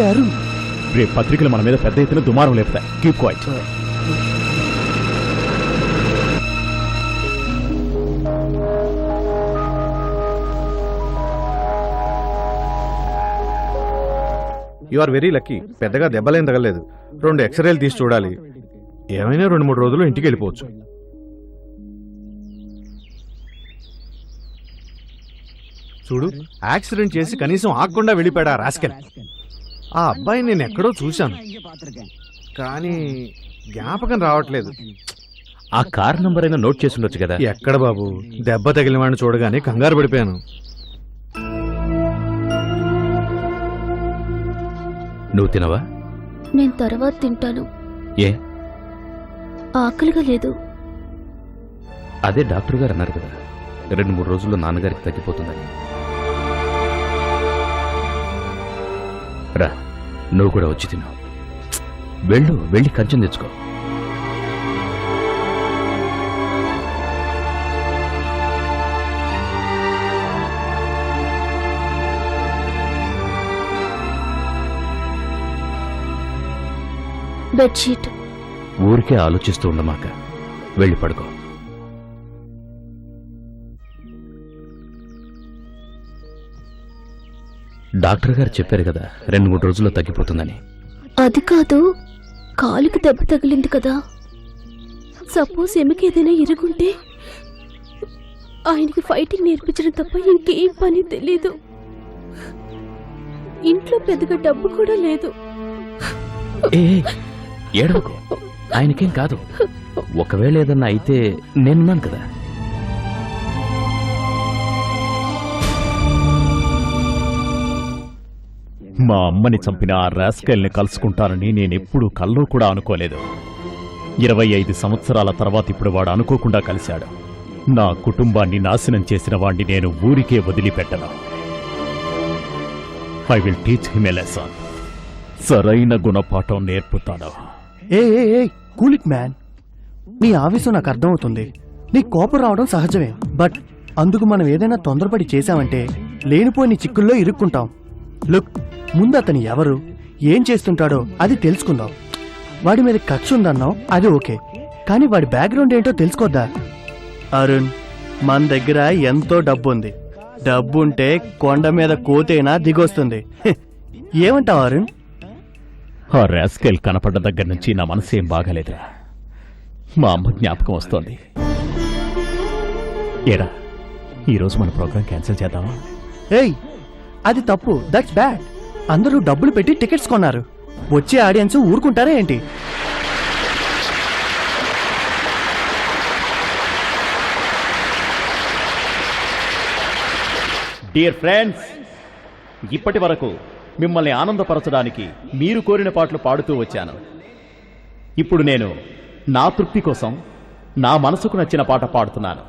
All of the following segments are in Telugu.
అరుణ్, రేపు పత్రికలు మన మీద పెద్ద ఎత్తున దుమారం లేపుతాయి. Keep quiet. You are very lucky. పెద్దగా దెబ్బలేం తగలేదు. 2 ఎక్స్రేలు తీసి చూడాలి. ఏమైనా 2-3 రోజులు ఇంటికి వెళ్ళిపోవచ్చు. చూడు, యాక్సిడెంట్ చేసి కనీసం ఆగకుండా వెళ్ళిపోయాడు ఆ రాస్కెల్. ఆ అబ్బాయిని నేను ఎక్కడో చూశాను, కానీ జ్ఞాపకం రావట్లేదు. ఆ కార్ నంబర్ అయినా నోట్ చేసి ఉండొచ్చు కదా. ఎక్కడ బాబు, దెబ్బ తగిలిన వాడిని చూడగానే కంగారు పడిపోయాను. నువ్వు తినవా? నేను తర్వాత తింటాను. ఏ? ఆకలిగా లేదు. అదే డాక్టర్ గారు అన్నారు కదా, 2-3 రోజుల్లో నాన్నగారికి తగ్గిపోతుందని. రా, నువ్వు కూడా వచ్చి తిను. వెళ్ళి కంచెం తెచ్చుకో. బెడ్షీట్. ఊరికే ఆలోచిస్తూ ఉండమాక, వెళ్ళి పడుకో. డాక్టర్ గారు చెప్పారు కదా 2-3 రోజుల్లో తగ్గిపోతుందని. అది కాదు, కాలుకి దెబ్బ తగిలింది కదా. సపోజ్ ఎమకేదైనా ఇరుగుంటే ఆయనకి ఫైటింగ్ నేర్పించడం తప్ప ఇంకేం పని తెలీదు. ఇంట్లో పెద్దగా డబ్బు కూడా లేదు. ఏడవకు, ఆయనకేం కాదు. ఒకవేళ ఏదన్నా అయితే నేనున్నాను కదా. మా అమ్మని చంపిన ఆ రాస్కెల్ని కలుసుకుంటానని నేనెప్పుడూ కల్లో కూడా అనుకోలేదు. 25 సంవత్సరాల తర్వాత ఇప్పుడు వాడు అనుకోకుండా కలిశాడు. నా కుటుంబాన్ని నాశనం చేసిన వాణ్ణి నేను ఊరికే వదిలిపెట్టను. I will teach him a lesson. సరైన గుణపాఠం నేర్పుతాను. Cool it man. నీ ఆవేశం నాకు అర్థమవుతుంది. నీ కోపం రావడం సహజమే. బట్ అందుకు మనం ఏదైనా తొందరపడి చేశామంటే లేనిపోయిన చిక్కుల్లో ఇరుక్కుంటాం. లుక్, ముందు అతను ఎవరు, ఏం చేస్తుంటాడో అది తెలుసుకుందాం. వాడి మీద కక్ష ఉందన్నావు, అది ఓకే, కానీ వాడి బ్యాక్గ్రౌండ్ ఏంటో తెలుసుకోద్దా? అరుణ్, మన దగ్గర ఎంతో డబ్బు ఉంది. డబ్బుంటే కొండ మీద కోతైనా దిగొస్తుంది. ఏమంటావు అరుణ్? ఆ రాస్కెల్ కనపడ్డ దగ్గర నుంచి నా మనసు ఏం బాగాలేదురా. మా అమ్మ జ్ఞాపకం వస్తోంది. ఏరా, ఈరోజు మన ప్రోగ్రాం క్యాన్సిల్ చేద్దామా? ఏయ్, అది తప్పు. That's bad. అందరూ డబ్బులు పెట్టి టికెట్స్ కొన్నారు. వచ్చే ఆడియన్స్ ఊరుకుంటారా ఏంటి? డియర్ ఫ్రెండ్స్, ఇప్పటి వరకు మిమ్మల్ని ఆనందపరచడానికి మీరు కోరిన పాటలు పాడుతూ వచ్చాను. ఇప్పుడు నేను నా తృప్తి కోసం నా మనసుకు నచ్చిన పాట పాడుతున్నాను.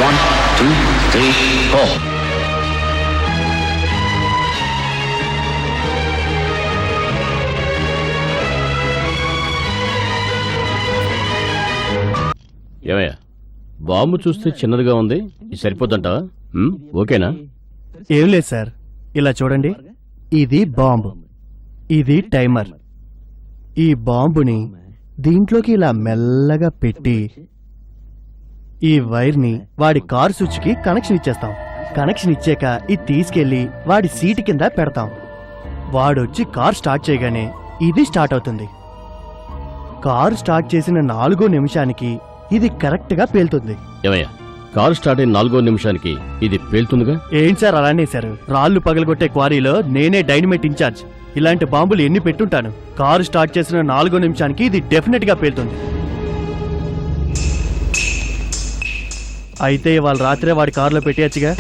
1, 2, 3, 4. ఏమయ్యా, బాంబు చూస్తే చిన్నదిగా ఉంది, ఇది సరిపోద్దంటావా? ఓకేనా? ఏం లేదు సార్, ఇలా చూడండి. ఇది బాంబు, ఇది టైమర్. ఈ బాంబుని దీంట్లోకి ఇలా మెల్లగా పెట్టి ఈ వైర్ని వాడి కారు స్విచ్కి కనెక్షన్ ఇచ్చేస్తాం. కనెక్షన్ ఇచ్చాక ఇది తీసుకెళ్లి వాడి సీటు కింద పెడతాం. వాడొచ్చి కారు స్టార్ట్ చేయగానే ఇది స్టార్ట్ అవుతుంది. కారు స్టార్ట్ చేసిన 4వ నిమిషానికి ఇది కరెక్ట్ గా పేలుతుంది. ఏమయ్యా, కారు స్టార్ట్ అయిన 4వ నిమిషానికి ఇది పేలుతుందిగా? ఏంటి సార్ అలానే సార్? రాళ్లు పగలగొట్టే క్వారీలో నేనే డైనమైట్ ఇన్ఛార్జ్. ఇలాంటి బాంబులు ఎన్ని పెట్టుంటాను. కారు స్టార్ట్ చేసిన 4వ నిమిషానికి ఇది డెఫినెట్ గా పేలుతుంది. అయితే ఇవాళ రాత్రే వాడి కారులో పెట్టేయచ్చుగా.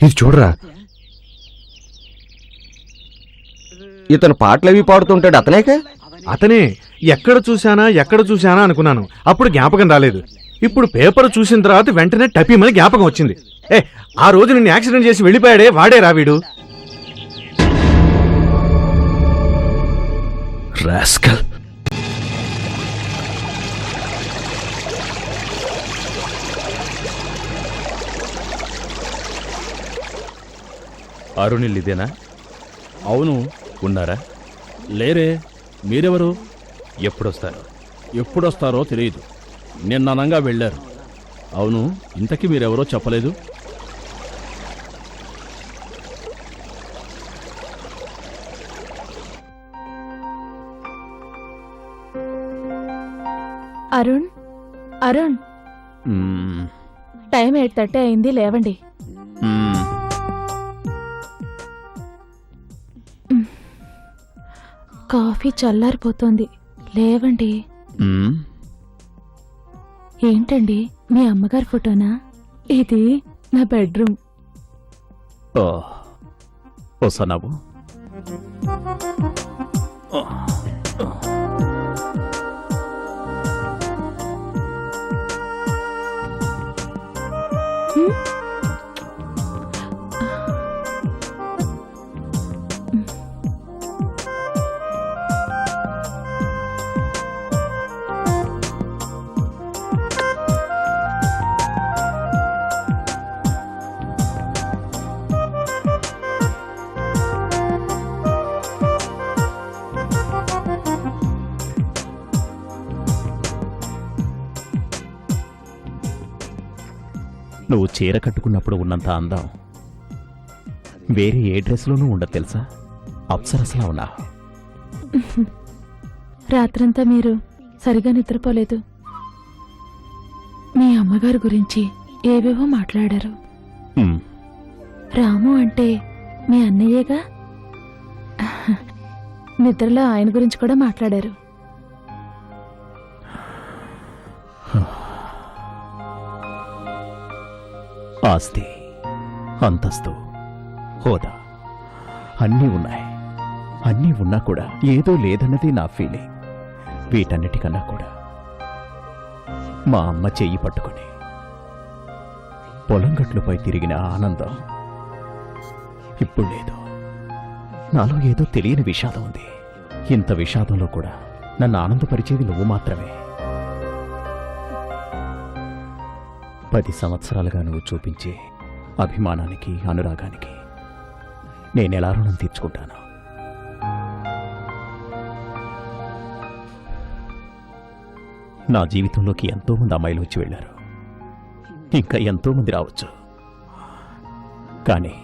ఇది చూడరా. ఇతను పాటలవి పాడుతుంటాడు అతనేక. అతనే. ఎక్కడ చూశానా అనుకున్నాను. అప్పుడు జ్ఞాపకం రాలేదు. ఇప్పుడు పేపర్ చూసిన తర్వాత వెంటనే టపీమని జ్ఞాపకం వచ్చింది. ఆ రోజు నిన్ను యాక్సిడెంట్ చేసి వెళ్ళిపోయాడే వాడే రావీడు. రాస్కల్. అరుణిల్ ఇదేనా? అవును. ఉన్నారా? లేరే. మీరెవరు? ఎప్పుడొస్తారు? ఎప్పుడొస్తారో తెలియదు. నిన్ననంగా వెళ్ళారు. అవును, ఇంతకీ మీరెవరో చెప్పలేదు. అరుణ్, అరుణ్, మ్మ్. టైం 8:30 అయింది, లేవండి. మ్మ్. కాఫీ చల్లారిపోతుంది, లేవండి. మ్మ్. ఏంటండి, మీ అమ్మగారి ఫోటోనా? ఇది నా బెడ్రూమ్. ఓ వస్తున్నావు. నువ్వు చీర కట్టుకున్నప్పుడు ఉన్నంత అందం వేరే ఏ డ్రెస్లోనూ ఉండదు తెలుసా. అప్సరసలా ఉన్నా. రాత్రంతా మీరు సరిగా నిద్రపోలేదు. మీ అమ్మగారి గురించి ఏవేవో మాట్లాడారు. మ్మ్. రాము అంటే మీ అన్నయ్యేగా. నిద్రలో ఆయన గురించి కూడా మాట్లాడారు. ఆస్తి, అంతస్తు, హోదా అన్నీ ఉన్నాయి. అన్నీ ఉన్నా కూడా ఏదో లేదన్నది నా ఫీలింగ్. వీటన్నిటికన్నా కూడా మా అమ్మ చెయ్యి పట్టుకుని పొలం గట్లుపై తిరిగిన ఆనందం ఇప్పుడు లేదు. నాలో ఏదో తెలియని విషాదం ఉంది. ఇంత విషాదంలో కూడా నన్ను ఆనందపరిచేది నువ్వు మాత్రమే. 10 సంవత్సరాలుగా నువ్వు చూపించే అభిమానానికి, అనురాగానికి నేనెలా రుణం తీర్చుకుంటాను? నా జీవితంలోకి ఎంతోమంది అమ్మాయిలు వచ్చి వెళ్ళారు. ఇంకా ఎంతోమంది రావచ్చు. కానీ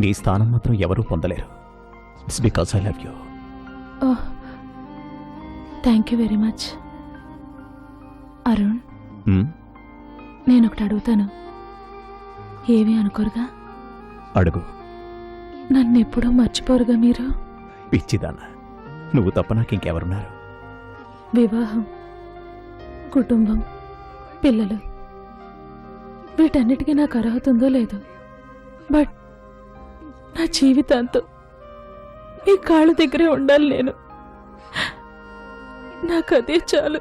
నీ స్థానం మాత్రం ఎవరూ పొందలేరు. It's because I love you. Oh, thank you very much. Arun, నేనొకటి అడుగుతాను, ఏమీ అనుకోరుగా? అడుగు. నన్నెప్పుడూ మర్చిపోరుగా మీరు? పిచ్చిదానా, నువ్వు తప్ప నాకు ఇంకెవరున్నారు? వివాహం, కుటుంబం, పిల్లలు, వీటన్నిటికీ నాకు అర్హత ఉందో లేదో, బట్ నా జీవితాంతం మీ కాళ్ళ దగ్గరే ఉండాలి నేను. నాకు అదే చాలు.